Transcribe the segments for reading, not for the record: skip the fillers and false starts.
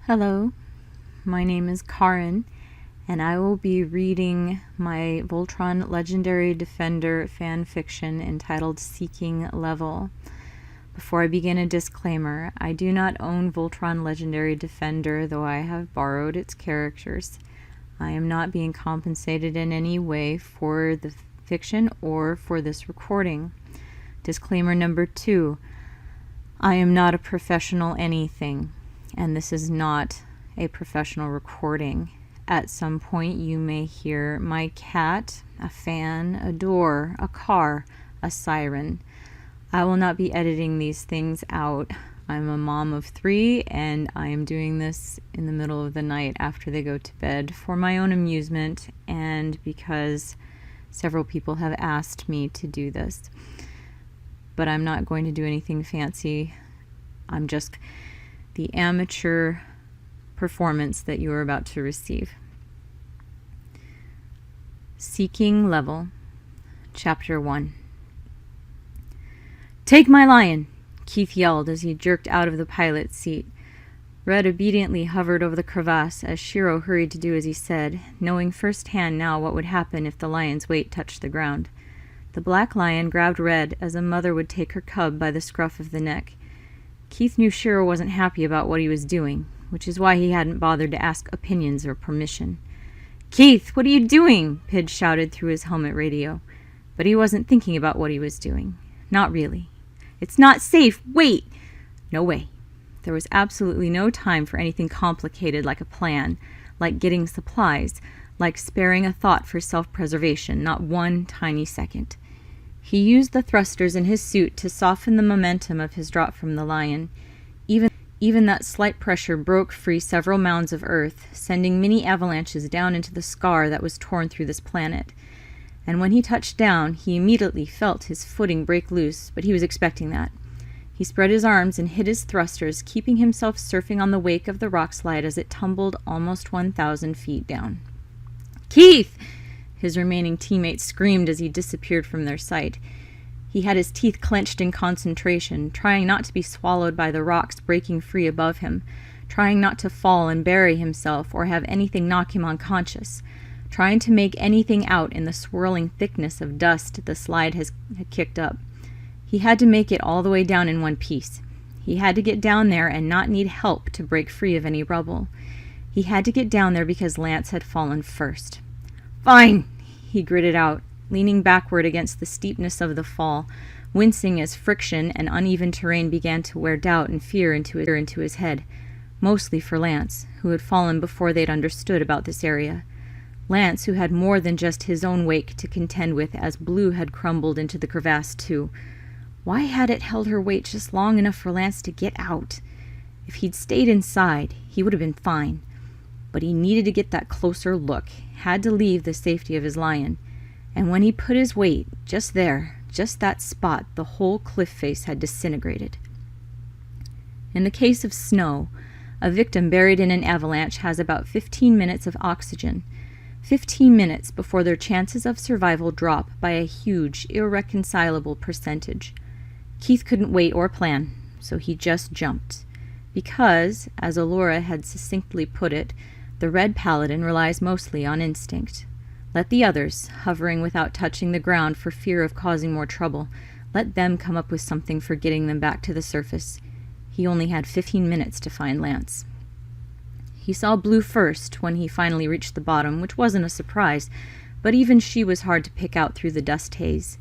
Hello, my name is Karin, and I will be reading my Voltron Legendary Defender fan fiction entitled Seeking Level. Before I begin, a disclaimer: I do not own Voltron Legendary Defender, though I have borrowed its characters. I am not being compensated in any way for the fiction or for this recording. Disclaimer number 2: I am not a professional anything, and this is not a professional recording. At some point you may hear my cat, a fan, a door, a car, a siren. I will not be editing these things out. I'm a mom of 3, and I am doing this in the middle of the night after they go to bed for my own amusement and because several people have asked me to do this. But I'm not going to do anything fancy. I'm just the amateur performance that you are about to receive. Seeking Level, Chapter 1. "Take my lion!" Keith yelled as he jerked out of the pilot's seat. Red obediently hovered over the crevasse as Shiro hurried to do as he said, knowing firsthand now what would happen if the lion's weight touched the ground. The black lion grabbed Red as a mother would take her cub by the scruff of the neck. Keith knew Shiro wasn't happy about what he was doing, which is why he hadn't bothered to ask opinions or permission. "Keith, what are you doing?" Pidge shouted through his helmet radio. But he wasn't thinking about what he was doing. Not really. "It's not safe! Wait!" No way. There was absolutely no time for anything complicated like a plan, like getting supplies, like sparing a thought for self-preservation, not one tiny second. He used the thrusters in his suit to soften the momentum of his drop from the lion. Even that slight pressure broke free several mounds of earth, sending mini avalanches down into the scar that was torn through this planet. And when he touched down, he immediately felt his footing break loose, but he was expecting that. He spread his arms and hit his thrusters, keeping himself surfing on the wake of the rock slide as it tumbled almost 1,000 feet down. "Keith!" His remaining teammates screamed as he disappeared from their sight. He had his teeth clenched in concentration, trying not to be swallowed by the rocks breaking free above him, trying not to fall and bury himself or have anything knock him unconscious, trying to make anything out in the swirling thickness of dust the slide had kicked up. He had to make it all the way down in one piece. He had to get down there and not need help to break free of any rubble. He had to get down there because Lance had fallen first. "Fine," he gritted out, leaning backward against the steepness of the fall, wincing as friction and uneven terrain began to wear doubt and fear into his head, mostly for Lance, who had fallen before they'd understood about this area. Lance, who had more than just his own wake to contend with, as Blue had crumbled into the crevasse too. Why had it held her weight just long enough for Lance to get out? If he'd stayed inside, he would have been fine. But he needed to get that closer look, had to leave the safety of his lion. And when he put his weight just there, just that spot, the whole cliff face had disintegrated. In the case of snow, a victim buried in an avalanche has about 15 minutes of oxygen. 15 minutes before their chances of survival drop by a huge, irreconcilable percentage. Keith couldn't wait or plan, so he just jumped. Because, as Allura had succinctly put it, the Red Paladin relies mostly on instinct. Let the others, hovering without touching the ground for fear of causing more trouble, let them come up with something for getting them back to the surface. He only had 15 minutes to find Lance. He saw Blue first when he finally reached the bottom, which wasn't a surprise, but even she was hard to pick out through the dust haze.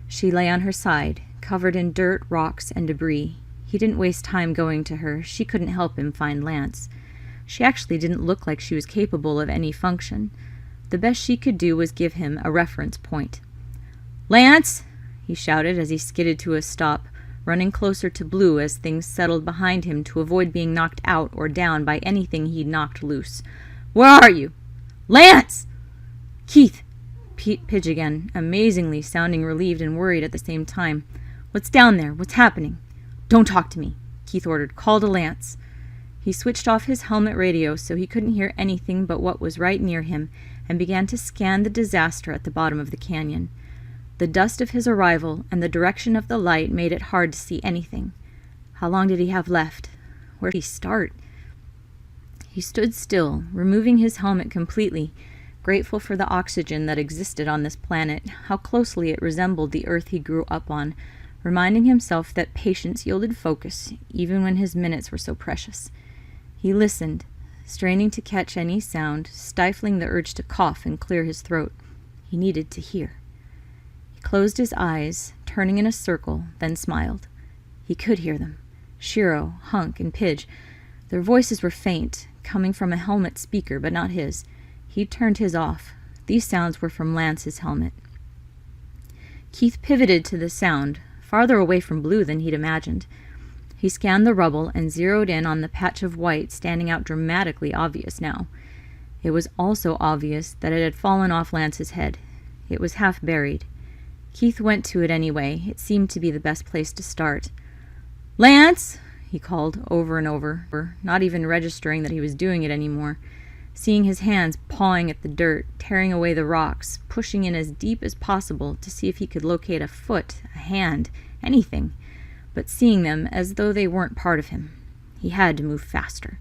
She lay on her side, covered in dirt, rocks, and debris. He didn't waste time going to her. She couldn't help him find Lance. She actually didn't look like she was capable of any function. The best she could do was give him a reference point. "Lance!" he shouted as he skidded to a stop, running closer to Blue as things settled behind him to avoid being knocked out or down by anything he'd knocked loose. "Where are you?" "Lance!" "Keith!" Pidge again, amazingly sounding relieved and worried at the same time. "What's down there? What's happening?" "Don't talk to me," Keith ordered. "Call to Lance." He switched off his helmet radio so he couldn't hear anything but what was right near him and began to scan the disaster at the bottom of the canyon. The dust of his arrival and the direction of the light made it hard to see anything. How long did he have left? Where did he start? He stood still, removing his helmet completely, grateful for the oxygen that existed on this planet, how closely it resembled the Earth he grew up on, reminding himself that patience yielded focus, even when his minutes were so precious. He listened, straining to catch any sound, stifling the urge to cough and clear his throat. He needed to hear. He closed his eyes, turning in a circle, then smiled. He could hear them. Shiro, Hunk, and Pidge. Their voices were faint, coming from a helmet speaker, but not his. He turned his off. These sounds were from Lance's helmet. Keith pivoted to the sound, farther away from Blue than he'd imagined. He scanned the rubble and zeroed in on the patch of white standing out dramatically obvious now. It was also obvious that it had fallen off Lance's head. It was half buried. Keith went to it anyway. It seemed to be the best place to start. "Lance!" he called over and over, not even registering that he was doing it anymore, seeing his hands pawing at the dirt, tearing away the rocks, pushing in as deep as possible to see if he could locate a foot, a hand, anything, but seeing them as though they weren't part of him. He had to move faster.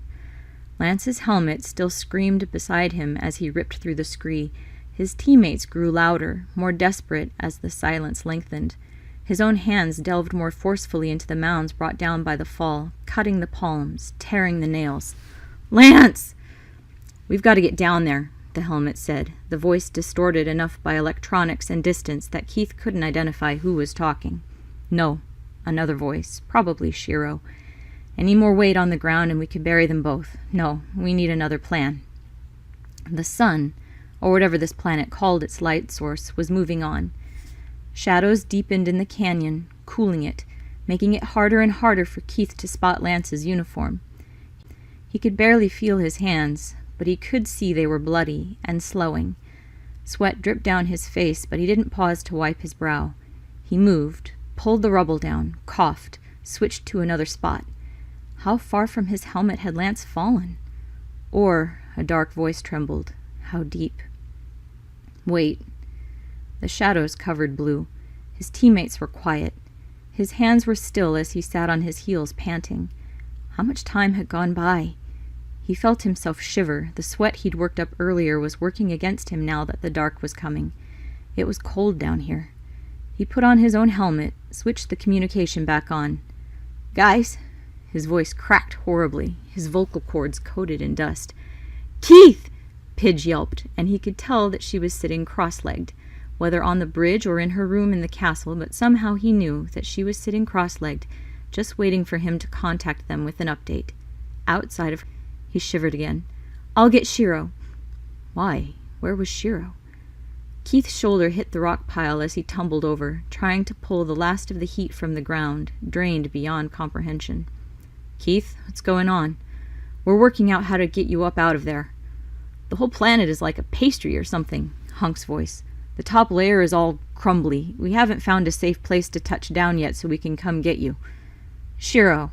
Lance's helmet still screamed beside him as he ripped through the scree. His teammates grew louder, more desperate as the silence lengthened. His own hands delved more forcefully into the mounds brought down by the fall, cutting the palms, tearing the nails. "Lance!" "We've got to get down there," the helmet said, the voice distorted enough by electronics and distance that Keith couldn't identify who was talking. "No," another voice, probably Shiro. "Any more weight on the ground and we could bury them both. No, we need another plan." The sun, or whatever this planet called its light source, was moving on. Shadows deepened in the canyon, cooling it, making it harder and harder for Keith to spot Lance's uniform. He could barely feel his hands, but he could see they were bloody and slowing. Sweat dripped down his face, but he didn't pause to wipe his brow. He moved, pulled the rubble down, coughed, switched to another spot. How far from his helmet had Lance fallen? Or, a dark voice trembled, how deep? Wait. The shadows covered Blue. His teammates were quiet. His hands were still as he sat on his heels, panting. How much time had gone by? He felt himself shiver. The sweat he'd worked up earlier was working against him now that the dark was coming. It was cold down here. He put on his own helmet, switched the communication back on. "Guys!" His voice cracked horribly, his vocal cords coated in dust. "Keith!" Pidge yelped, and he could tell that she was sitting cross-legged, whether on the bridge or in her room in the castle, but somehow he knew that she was sitting cross-legged, just waiting for him to contact them with an update. Outside of... He shivered again. "I'll get Shiro." Why? Where was Shiro? Keith's shoulder hit the rock pile as he tumbled over, trying to pull the last of the heat from the ground, drained beyond comprehension. "Keith, what's going on? We're working out how to get you up out of there." "The whole planet is like a pastry or something," Hunk's voice. "The top layer is all crumbly. We haven't found a safe place to touch down yet so we can come get you." "Shiro."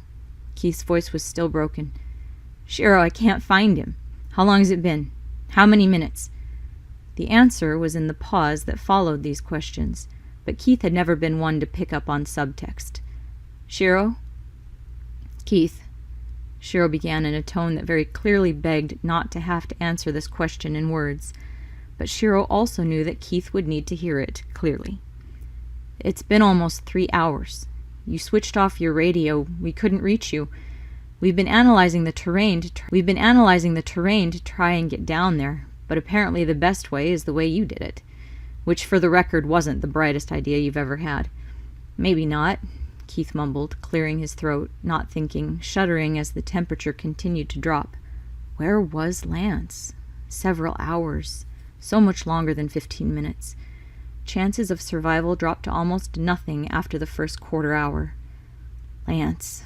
Keith's voice was still broken. "Shiro, I can't find him. How long has it been? How many minutes?" The answer was in the pause that followed these questions, but Keith had never been one to pick up on subtext. "Shiro?" "Keith," Shiro began in a tone that very clearly begged not to have to answer this question in words, but Shiro also knew that Keith would need to hear it clearly. "It's been almost 3 hours. You switched off your radio. We couldn't reach you. We've been analyzing the terrain to try and get down there, but apparently the best way is the way you did it, which for the record wasn't the brightest idea you've ever had." "Maybe not," Keith mumbled, clearing his throat, not thinking, shuddering as the temperature continued to drop. Where was Lance? Several hours. So much longer than 15 minutes. Chances of survival dropped to almost nothing after the first quarter hour. Lance.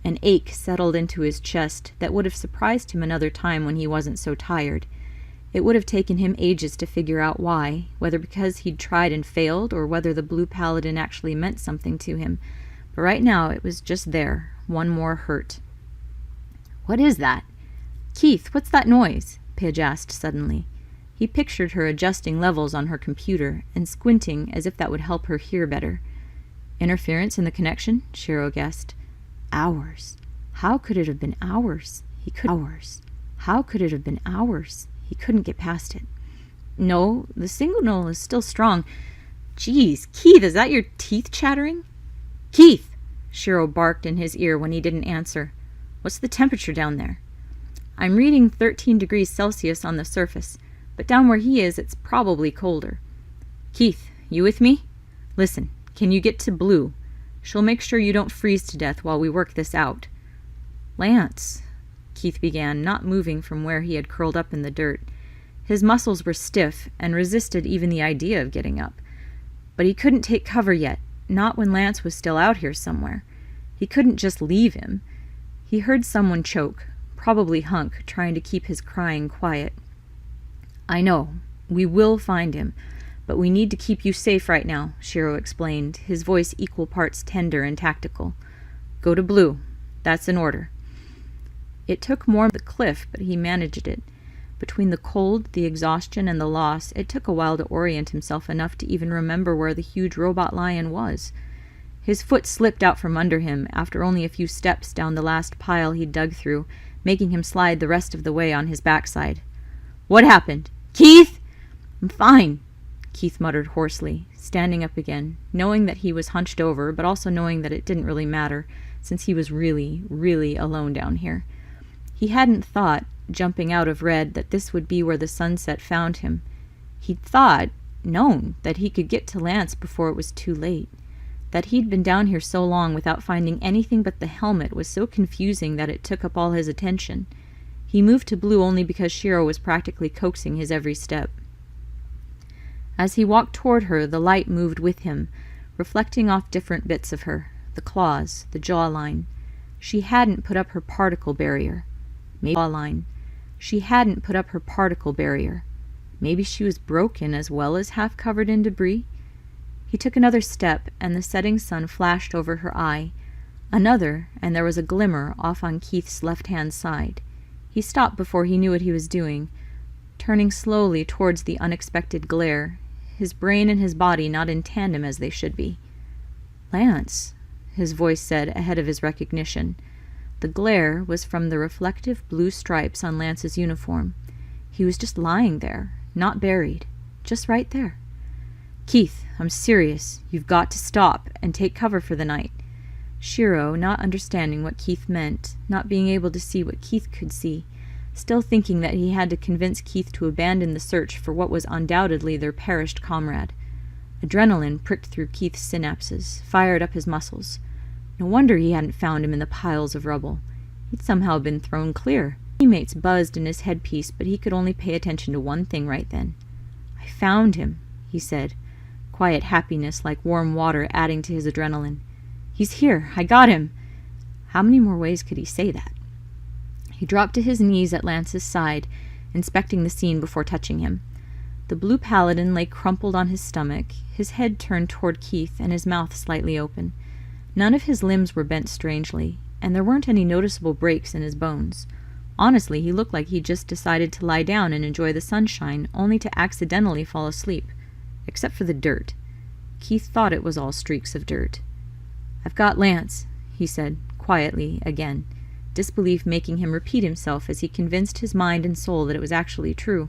An ache settled into his chest that would have surprised him another time when he wasn't so tired. It would have taken him ages to figure out why, whether because he'd tried and failed, or whether the Blue Paladin actually meant something to him. But right now it was just there, one more hurt. "What is that?" "Keith, what's that noise?" Pidge asked suddenly. He pictured her adjusting levels on her computer and squinting as if that would help her hear better. "Interference in the connection?" Shiro guessed. Hours. How could it have been hours? Hours. How could it have been hours? He couldn't get past it. No, the signal is still strong. Geez, Keith, is that your teeth chattering? Keith! Shiro barked in his ear when he didn't answer. What's the temperature down there? I'm reading 13 degrees Celsius on the surface, but down where he is, it's probably colder. Keith, you with me? Listen, can you get to Blue? She'll make sure you don't freeze to death while we work this out. Lance, Keith began, not moving from where he had curled up in the dirt. His muscles were stiff and resisted even the idea of getting up. But he couldn't take cover yet, not when Lance was still out here somewhere. He couldn't just leave him. He heard someone choke, probably Hunk, trying to keep his crying quiet. I know. We will find him. But we need to keep you safe right now, Shiro explained, his voice equal parts tender and tactical. Go to Blue. That's an order. It took more than the cliff, but he managed it. Between the cold, the exhaustion, and the loss, it took a while to orient himself enough to even remember where the huge robot lion was. His foot slipped out from under him after only a few steps down the last pile he'd dug through, making him slide the rest of the way on his backside. What happened? Keith? I'm fine, Keith muttered hoarsely, standing up again, knowing that he was hunched over, but also knowing that it didn't really matter, since he was really, really alone down here. He hadn't thought, jumping out of Red, that this would be where the sunset found him. He'd known, that he could get to Lance before it was too late. That he'd been down here so long without finding anything but the helmet was so confusing that it took up all his attention. He moved to Blue only because Shiro was practically coaxing his every step. As he walked toward her, the light moved with him, reflecting off different bits of her, the claws, the jawline. She hadn't put up her particle barrier. She hadn't put up her particle barrier. Maybe she was broken as well as half covered in debris. He took another step, and the setting sun flashed over her eye. Another, and there was a glimmer off on Keith's left-hand side. He stopped before he knew what he was doing, turning slowly towards the unexpected glare, his brain and his body not in tandem as they should be. Lance, his voice said ahead of his recognition. The glare was from the reflective blue stripes on Lance's uniform. He was just lying there, not buried, just right there. Keith, I'm serious. You've got to stop and take cover for the night. Shiro, not understanding what Keith meant, not being able to see what Keith could see, still thinking that he had to convince Keith to abandon the search for what was undoubtedly their perished comrade. Adrenaline pricked through Keith's synapses, fired up his muscles. No wonder he hadn't found him in the piles of rubble. He'd somehow been thrown clear. Teammates buzzed in his headpiece, but he could only pay attention to one thing right then. I found him, he said, quiet happiness like warm water adding to his adrenaline. He's here. I got him. How many more ways could he say that? He dropped to his knees at Lance's side, inspecting the scene before touching him. The blue paladin lay crumpled on his stomach, his head turned toward Keith and his mouth slightly open. None of his limbs were bent strangely, and there weren't any noticeable breaks in his bones. Honestly, he looked like he'd just decided to lie down and enjoy the sunshine, only to accidentally fall asleep. Except for the dirt. Keith thought it was all streaks of dirt. I've got Lance, he said, quietly, again, disbelief making him repeat himself as he convinced his mind and soul that it was actually true.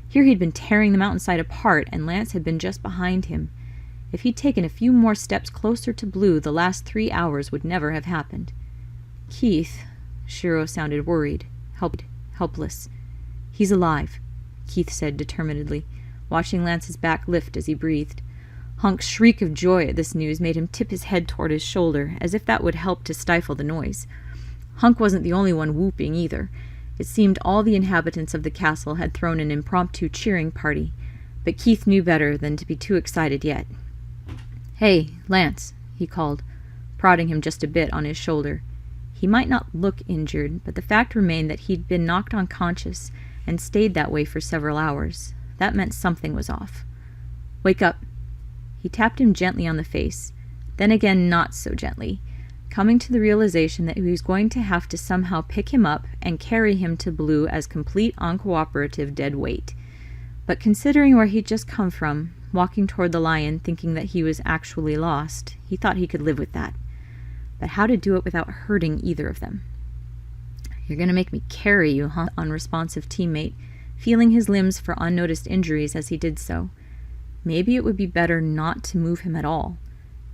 Here he'd been tearing the mountainside apart, and Lance had been just behind him. If he'd taken a few more steps closer to Blue, the last 3 hours would never have happened. Keith, Shiro sounded worried, helpless. He's alive, Keith said determinedly, watching Lance's back lift as he breathed. Hunk's shriek of joy at this news made him tip his head toward his shoulder, as if that would help to stifle the noise. Hunk wasn't the only one whooping either. It seemed all the inhabitants of the castle had thrown an impromptu cheering party, but Keith knew better than to be too excited yet. Hey, Lance, he called, prodding him just a bit on his shoulder. He might not look injured, but the fact remained that he'd been knocked unconscious and stayed that way for several hours. That meant something was off. Wake up. He tapped him gently on the face, then again not so gently, coming to the realization that he was going to have to somehow pick him up and carry him to Blue as complete uncooperative dead weight. But considering where he'd just come from, walking toward the lion thinking that he was actually lost, he thought he could live with that. But how to do it without hurting either of them? "You're gonna make me carry you, huh?" Unresponsive teammate, feeling his limbs for unnoticed injuries as he did so. Maybe it would be better not to move him at all.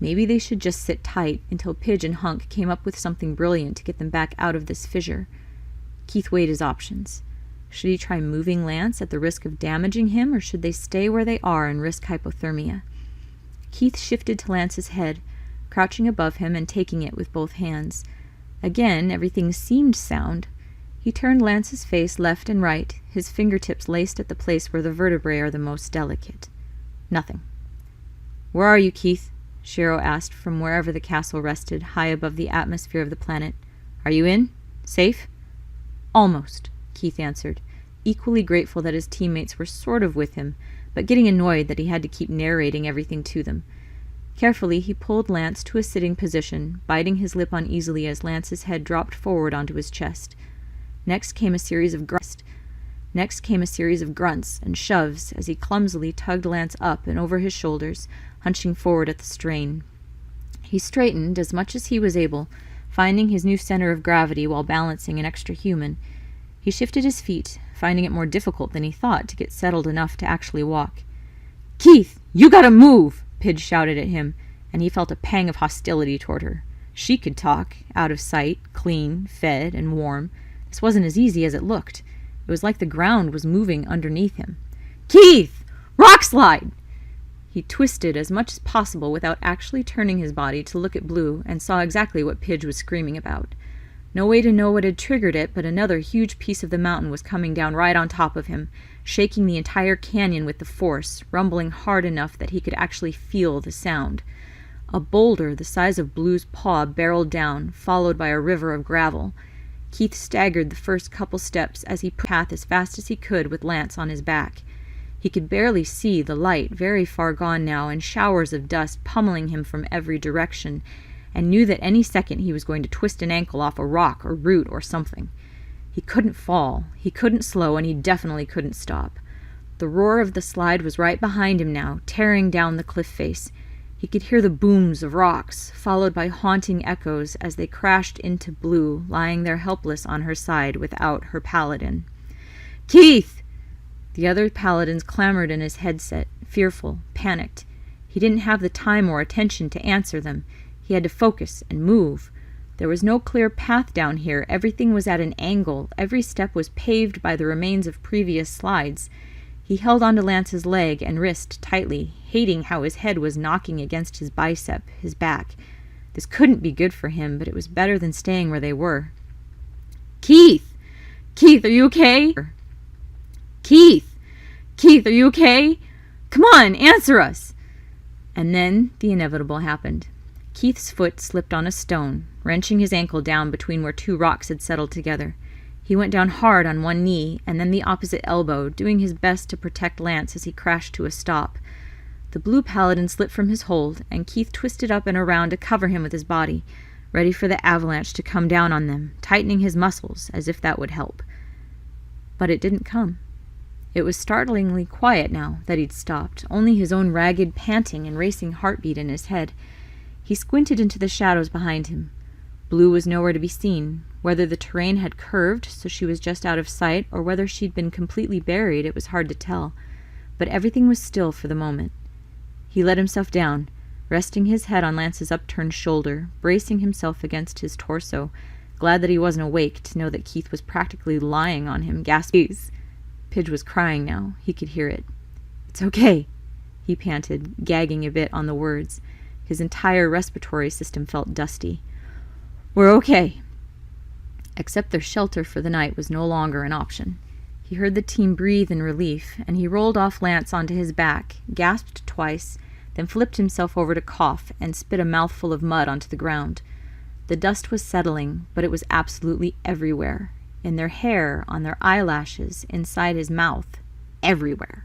Maybe they should just sit tight until Pidge and Hunk came up with something brilliant to get them back out of this fissure. Keith weighed his options. Should he try moving Lance at the risk of damaging him, or should they stay where they are and risk hypothermia? Keith shifted to Lance's head, crouching above him and taking it with both hands. Again, everything seemed sound. He turned Lance's face left and right, his fingertips laced at the place where the vertebrae are the most delicate. Nothing. "Where are you, Keith?" Shiro asked from wherever the castle rested, high above the atmosphere of the planet. "Are you in? Safe?" "Almost," Keith answered, equally grateful that his teammates were sort of with him, but getting annoyed that he had to keep narrating everything to them. Carefully, he pulled Lance to a sitting position, biting his lip uneasily as Lance's head dropped forward onto his chest. Next came a series of grunts and shoves as he clumsily tugged Lance up and over his shoulders, hunching forward at the strain. He straightened as much as he was able, finding his new center of gravity while balancing an extra human. He shifted his feet, finding it more difficult than he thought to get settled enough to actually walk. "Keith, you gotta move!" Pidge shouted at him, and he felt a pang of hostility toward her. She could talk, out of sight, clean, fed, and warm. This wasn't as easy as it looked. It was like the ground was moving underneath him. "Keith! Rock slide!" He twisted as much as possible without actually turning his body to look at Blue, and saw exactly what Pidge was screaming about. No way to know what had triggered it, but another huge piece of the mountain was coming down right on top of him, shaking the entire canyon with the force, rumbling hard enough that he could actually feel the sound. A boulder the size of Blue's paw barreled down, followed by a river of gravel. Keith staggered the first couple steps as he pushed the path as fast as he could with Lance on his back. He could barely see, the light very far gone now, and showers of dust pummeling him from every direction, and knew that any second he was going to twist an ankle off a rock or root or something. He couldn't fall, he couldn't slow, and he definitely couldn't stop. The roar of the slide was right behind him now, tearing down the cliff face. He could hear the booms of rocks, followed by haunting echoes as they crashed into Blue, lying there helpless on her side without her paladin. "Keith!" The other paladins clamored in his headset, fearful, panicked. He didn't have the time or attention to answer them. He had to focus and move. There was no clear path down here. Everything was at an angle. Every step was paved by the remains of previous slides. He held onto Lance's leg and wrist tightly, hating how his head was knocking against his bicep, his back. This couldn't be good for him, but it was better than staying where they were. "Keith! Keith, are you okay? Keith! Keith, are you okay? Come on, answer us!" And then the inevitable happened. Keith's foot slipped on a stone, wrenching his ankle down between where two rocks had settled together. He went down hard on one knee and then the opposite elbow, doing his best to protect Lance as he crashed to a stop. The Blue Paladin slipped from his hold, and Keith twisted up and around to cover him with his body, ready for the avalanche to come down on them, tightening his muscles as if that would help. But it didn't come. It was startlingly quiet now that he'd stopped, only his own ragged panting and racing heartbeat in his head. He squinted into the shadows behind him. Blue was nowhere to be seen. Whether the terrain had curved so she was just out of sight, or whether she'd been completely buried, it was hard to tell. But everything was still for the moment. He let himself down, resting his head on Lance's upturned shoulder, bracing himself against his torso, glad that he wasn't awake to know that Keith was practically lying on him, gasping. Pidge was crying now. He could hear it. "It's okay," he panted, gagging a bit on the words. His entire respiratory system felt dusty. "We're okay." Except their shelter for the night was no longer an option. He heard the team breathe in relief, and he rolled off Lance onto his back, gasped twice, then flipped himself over to cough and spit a mouthful of mud onto the ground. The dust was settling, but it was absolutely everywhere. In their hair, on their eyelashes, inside his mouth. Everywhere.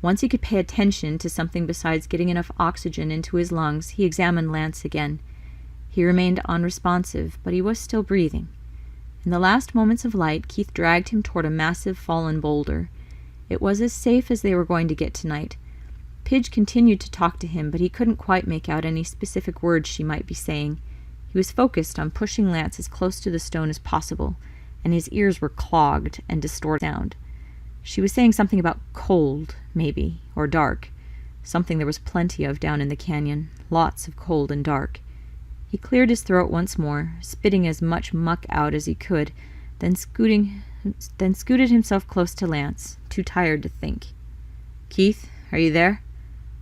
Once he could pay attention to something besides getting enough oxygen into his lungs, he examined Lance again. He remained unresponsive, but he was still breathing. In the last moments of light, Keith dragged him toward a massive fallen boulder. It was as safe as they were going to get tonight. Pidge continued to talk to him, but he couldn't quite make out any specific words she might be saying. He was focused on pushing Lance as close to the stone as possible, and his ears were clogged and distorted sound. She was saying something about cold, maybe, or dark. Something there was plenty of down in the canyon, lots of cold and dark. He cleared his throat once more, spitting as much muck out as he could, then scooted himself close to Lance, too tired to think. "Keith, are you there?"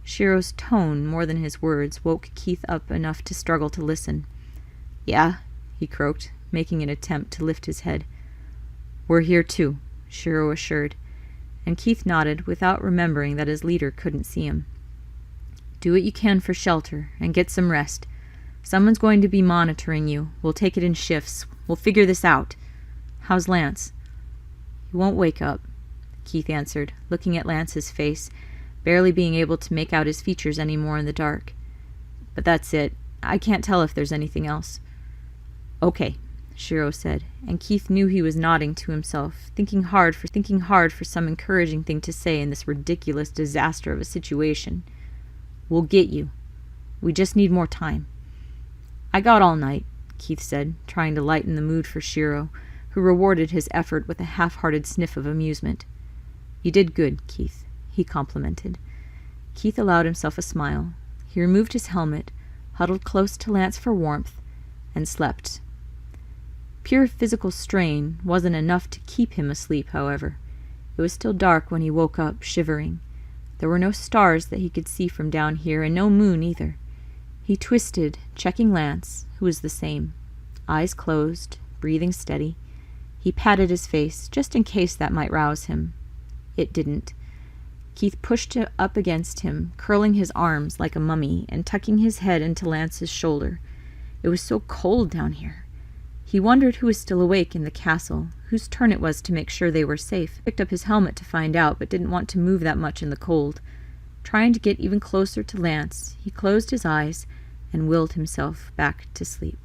Shiro's tone, more than his words, woke Keith up enough to struggle to listen. "Yeah," he croaked, making an attempt to lift his head. "We're here too," Shiro assured, and Keith nodded without remembering that his leader couldn't see him. "Do what you can for shelter, and get some rest. Someone's going to be monitoring you. We'll take it in shifts. We'll figure this out. How's Lance?" "He won't wake up," Keith answered, looking at Lance's face, barely being able to make out his features any more in the dark. "But that's it. I can't tell if there's anything else." "Okay," Shiro said, and Keith knew he was nodding to himself, thinking hard for some encouraging thing to say in this ridiculous disaster of a situation. "We'll get you. We just need more time." "I got all night," Keith said, trying to lighten the mood for Shiro, who rewarded his effort with a half-hearted sniff of amusement. "You did good, Keith," he complimented. Keith allowed himself a smile. He removed his helmet, huddled close to Lance for warmth, and slept. Pure physical strain wasn't enough to keep him asleep, however. It was still dark when he woke up, shivering. There were no stars that he could see from down here, and no moon either. He twisted, checking Lance, who was the same. Eyes closed, breathing steady. He patted his face, just in case that might rouse him. It didn't. Keith pushed up against him, curling his arms like a mummy and tucking his head into Lance's shoulder. It was so cold down here. He wondered who was still awake in the castle, whose turn it was to make sure they were safe. Picked up his helmet to find out, but didn't want to move that much in the cold. Trying to get even closer to Lance, he closed his eyes and willed himself back to sleep.